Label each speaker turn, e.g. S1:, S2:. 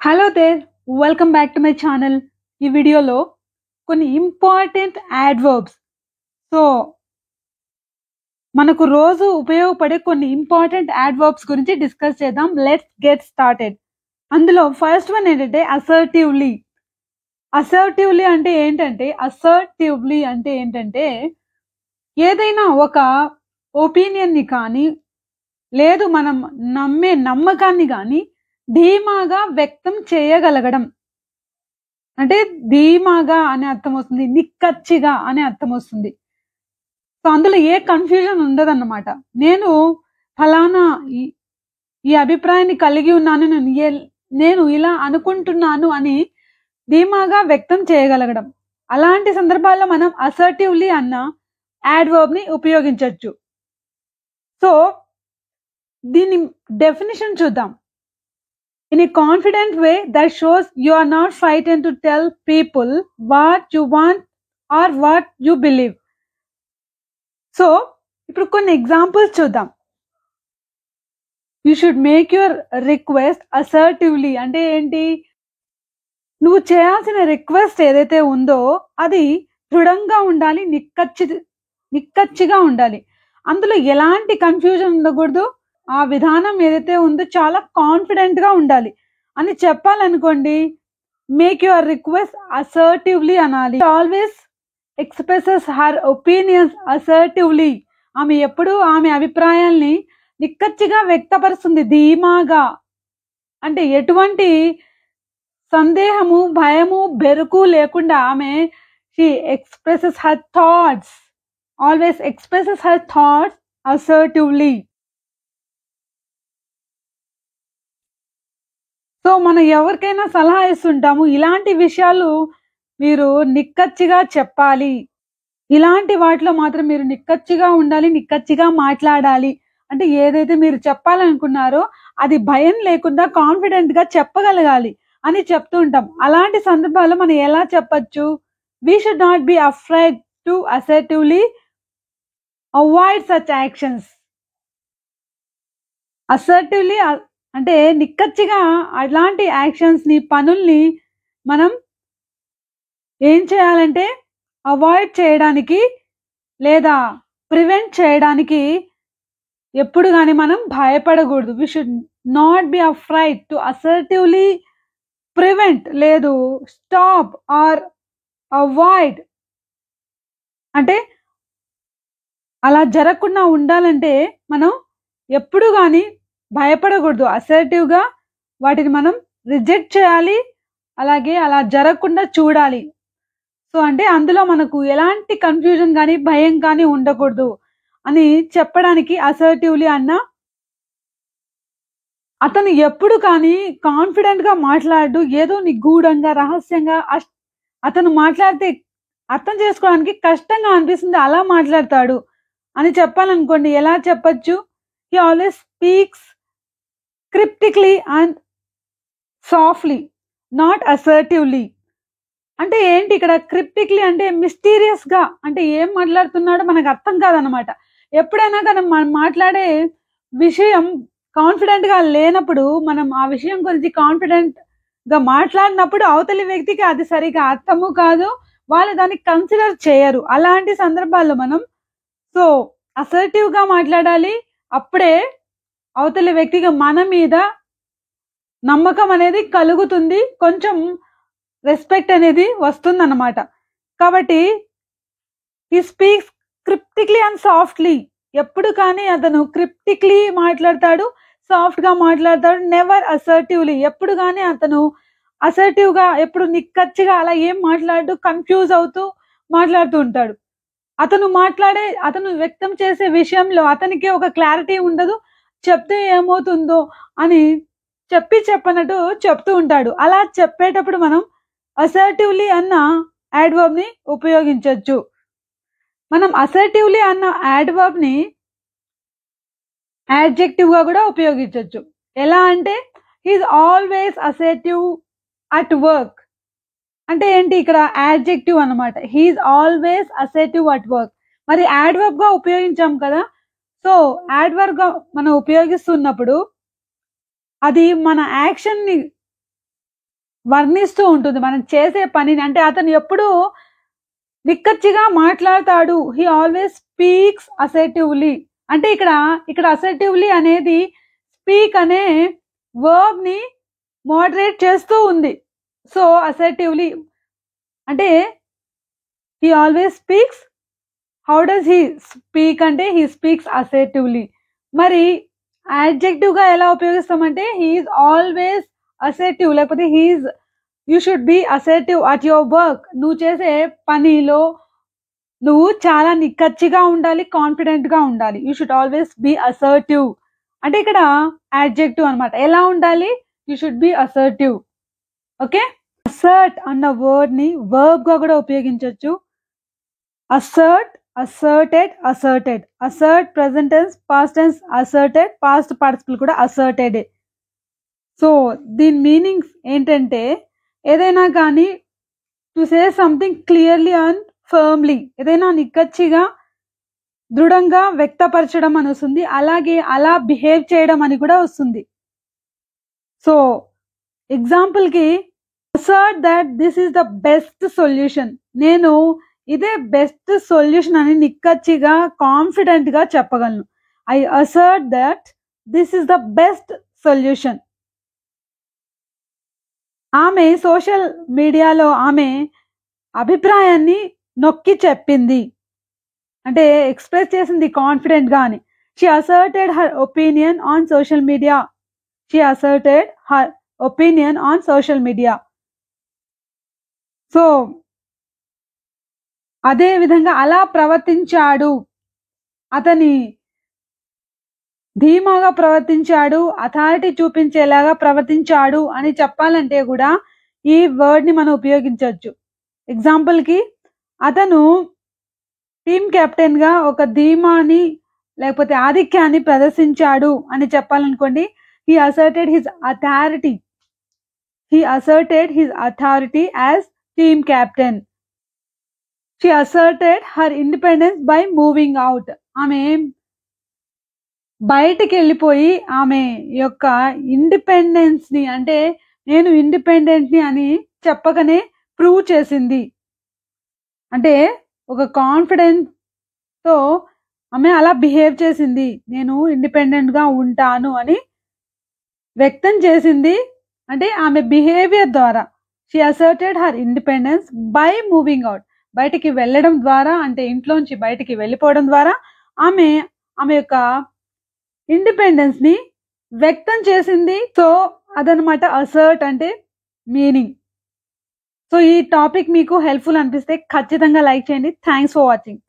S1: Hello there welcome back to my channel. ఈ వీడియోలో కొన్ని ఇంపార్టెంట్ యాడ్వర్బ్స్, సో మనకు రోజు ఉపయోగపడే కొన్ని ఇంపార్టెంట్ యాడ్వర్బ్స్ గురించి డిస్కస్ చేద్దాం. Let's get started. అందులో ఫస్ట్ వన్ ఏంటంటే అసర్టివ్లీ. అసర్టివ్లీ అంటే ఏంటంటే ఏదైనా ఒక ఒపీనియన్ని కానీ లేదు మనం నమ్మే నమ్మకాన్ని కానీ ధీమాగా వ్యక్తం చేయగలగడం. అంటే ధీమాగా అనే అర్థం వస్తుంది, నిక్కచ్చిగా అనే అర్థం వస్తుంది. సో అందులో ఏ కన్ఫ్యూజన్ ఉండదన్నమాట. నేను ఫలానా ఈ అభిప్రాయాన్ని కలిగి ఉన్నాను, నేను ఇలా అనుకుంటున్నాను అని ధీమాగా వ్యక్తం చేయగలగడం. అలాంటి సందర్భాల్లో మనం అసర్టివ్లీ అన్న యాడ్వర్బ్ ని ఉపయోగించవచ్చు. సో దీని డెఫినిషన్ చూద్దాం. In a confident way that shows you are not frightened to tell people what you want or what you believe. So, ఇప్పుడు కొన్ని ఎగ్జాంపుల్స్ చూద్దాం. You should make your request assertively. అంటే ఏంటి? నువ్వు చేయాల్సిన రిక్వెస్ట్ ఏదైతే ఉందో అది దృఢంగా ఉండాలి, నిక్కచ్చిగా ఉండాలి. అందులో ఎలాంటి కన్ఫ్యూజన్ ఉండకూడదు. ఆ విధానం ఏదైతే ఉందో చాలా కాన్ఫిడెంట్ గా ఉండాలి అని చెప్పాలనుకోండి. మేక్ యువర్ రిక్వెస్ట్ అసర్టివ్లీ అనాలి. Always expresses her opinions assertively. ఆమె ఎప్పుడు ఆమె అభిప్రాయాల్ని నిక్కచ్చిగా వ్యక్తపరుస్తుంది, ధీమాగా. అంటే ఎటువంటి సందేహము, భయము, బెరుకు లేకుండా ఆమె she expresses her thoughts, always expresses her thoughts assertively. So మనం ఎవరికైనా సలహా ఇస్తుంటాము, ఇలాంటి విషయాలు మీరు నిక్కచ్చిగా చెప్పాలి, ఇలాంటి వాటిలో మాత్రం మీరు నిక్కచ్చిగా ఉండాలి, నిక్కచ్చిగా మాట్లాడాలి. అంటే ఏదైతే మీరు చెప్పాలనుకున్నారో అది భయం లేకుండా కాన్ఫిడెంట్ గా చెప్పగలగాలి అని చెప్తూ ఉంటాం. అలాంటి సందర్భాల్లో మనం ఎలా చెప్పచ్చు? We should not be afraid to assertively avoid such actions. Assertively అంటే నిక్కచ్చిగా అలాంటి యాక్షన్స్ ని, పనుల్ని మనం ఏం చేయాలంటే అవాయిడ్ చేయడానికి లేదా ప్రివెంట్ చేయడానికి ఎప్పుడు కానీ మనం భయపడకూడదు. We should not be afraid to assertively prevent, లేదు స్టాప్ ఆర్ అవాయిడ్. అంటే అలా జరగకుండా ఉండాలంటే మనం ఎప్పుడు కానీ భయపడకూడదు. అసర్టివ్ గా వాటిని మనం రిజెక్ట్ చేయాలి, అలాగే అలా జరగకుండా చూడాలి. సో అంటే అందులో మనకు ఎలాంటి కన్ఫ్యూజన్ కానీ భయం కానీ ఉండకూడదు అని చెప్పడానికి అసర్టివ్లీ అన్న. అతను ఎప్పుడు కానీ కాన్ఫిడెంట్ గా మాట్లాడు, ఏదో నిగూఢంగా రహస్యంగా అతను మాట్లాడితే అర్థం చేసుకోవడానికి కష్టంగా అనిపిస్తుంది అలా మాట్లాడతాడు అని చెప్పాలనుకోండి. ఎలా చెప్పచ్చు? He always speaks cryptically and softly, not assertively. అంటే ఏంటి ఇక్కడ? క్రిప్టిక్లీ అంటే మిస్టీరియస్ గా, అంటే ఏం మాట్లాడుతున్నాడో మనకు అర్థం కాదనమాట. ఎప్పుడైనా కానీ మనం మాట్లాడే విషయం కాన్ఫిడెంట్ గా లేనప్పుడు, మనం ఆ విషయం గురించి కాన్ఫిడెంట్ గా మాట్లాడినప్పుడు అవతలి వ్యక్తికి అది సరిగా అర్థము కాదు, వాళ్ళు దాన్ని కన్సిడర్ చేయరు. అలాంటి సందర్భాల్లో మనం సో అసర్టివ్ గా మాట్లాడాలి. అప్పుడే అవతలి వ్యక్తికి మన మీద నమ్మకం అనేది కలుగుతుంది, కొంచెం రెస్పెక్ట్ అనేది వస్తుంది అన్నమాట. కాబట్టి he speaks cryptically and softly. ఎప్పుడు కానీ అతను క్రిప్టిక్లీ మాట్లాడతాడు, సాఫ్ట్ గా మాట్లాడతాడు, నెవర్ అసర్టివ్లీ. ఎప్పుడు కానీ అతను అసర్టివ్ గా, ఎప్పుడు నిక్కచ్చిగా అలా ఏం మాట్లాడు, కన్ఫ్యూజ్ అవుతూ మాట్లాడుతూ ఉంటాడు. అతను వ్యక్తం చేసే విషయంలో అతనికి ఒక క్లారిటీ ఉండదు, చెప్తే ఏమవుతుందో అని చెప్పనట్టు చెప్తూ ఉంటాడు. అలా చెప్పేటప్పుడు మనం అసర్టివ్లీ అన్న యాడ్వర్బ్ ని ఉపయోగించవచ్చు. మనం అసర్టివ్లీ అన్న యాడ్వర్బ్ ని యాడ్జెక్టివ్ గా కూడా ఉపయోగించవచ్చు. ఎలా అంటే he's always assertive at work. అంటే ఏంటి? ఇక్కడ యాడ్జెక్టివ్ అన్నమాట. He's always assertive at work. మరి యాడ్వర్బ్ గా ఉపయోగించాం కదా. సో యాడ్వర్బ్ గా మనం ఉపయోగిస్తున్నప్పుడు అది మన యాక్షన్ ని వర్ణిస్తూ ఉంటుంది మనం చేసే పనిని. అంటే అతను ఎప్పుడు నిక్కచ్చిగా మాట్లాడతాడు. He always speaks assertively. అంటే ఇక్కడ అసర్టివ్లీ అనేది స్పీక్ అనే వర్బ్ ని మోడరేట్ చేస్తూ ఉంది. సో అసర్టివ్లీ అంటే he always speaks. How does he speak అంటే హీ స్పీక్స్ అసర్టివ్లీ. మరి యాడ్జెక్టివ్ గా ఎలా ఉపయోగిస్తామంటే హీఈస్ ఆల్వేస్ అసర్టివ్, లేకపోతే you should be assertive at your work. నువ్వు చేసే పనిలో నువ్వు చాలా నిక్కచ్చిగా ఉండాలి, కాన్ఫిడెంట్ గా ఉండాలి. You should always be assertive అంటే ఇక్కడ యాడ్జెక్టివ్ అన్నమాట. ఎలా ఉండాలి? You should be assertive. Okay. Asset అన్న వర్డ్ ని వర్బ్ గా కూడా ఉపయోగించవచ్చు. Asset, asserted, asserted. Assert present tense, past tense asserted, past participle కూడా asserted. సో దీని మీనింగ్స్ ఏంటంటే ఏదైనా కానీ to say something clearly and firmly, ఏదైనా నిక్కచ్చిగా దృఢంగా వ్యక్తపరచడం అని వస్తుంది. అలాగే అలా బిహేవ్ చేయడం అని కూడా వస్తుంది. సో ఎగ్జాంపుల్ కి asset that this is the best solution. నేను ఇదే బెస్ట్ సొల్యూషన్ అని నిక్కచ్చిగా కాన్ఫిడెంట్ గా చెప్పగలను. I asset that this is the best solution. ఆమె సోషల్ మీడియాలో ఆమె అభిప్రాయాన్ని నొక్కి చెప్పింది అంటే ఎక్స్ప్రెస్ చేసింది కాన్ఫిడెంట్ గా అని. She asserted her opinion on social media. She asserted her opinion on social media. So అదే విధంగా అలా ప్రవర్తించాడు, అతని ధీమాగా ప్రవర్తించాడు, అథారిటీ చూపించేలాగా ప్రవర్తించాడు అని చెప్పాలంటే కూడా ఈ వర్డ్ ని మనం ఉపయోగించవచ్చు. ఎగ్జాంపుల్ కి అతను టీమ్ కెప్టెన్ గా ఒక ధీమాని లేకపోతే ఆధిక్యాన్ని ప్రదర్శించాడు అని చెప్పాలనుకోండి. He asserted his authority. He asserted his authority as team captain. She asserted her independence by moving out. ఆమె బయటికి వెళ్ళిపోయి ఆమె యొక్క ఇండిపెండెన్స్ ని అంటే నేను ఇండిపెండెంట్ ని అని చెప్పకనే ప్రూవ్ చేసింది. అంటే ఒక కాన్ఫిడెన్స్ తో ఆమె అలా బిహేవ్ చేసింది, నేను ఇండిపెండెంట్ గా ఉంటాను అని వ్యక్తం చేసింది. అంటే ఆమె బిహేవియర్ ద్వారా. She asserted her independence by moving out. బయటికి వెళ్ళడం ద్వారా అంటే ఇంట్లోంచి బయటికి వెళ్ళిపోవడం ద్వారా ఆమె యొక్క ఇండిపెండెన్స్ ని వ్యక్తం చేసింది. సో అదనమాట అసర్ట్ అంటే మీనింగ్. సో ఈ టాపిక్ మీకు హెల్ప్ఫుల్ అనిపిస్తే ఖచ్చితంగా లైక్ చేయండి. Thanks for watching.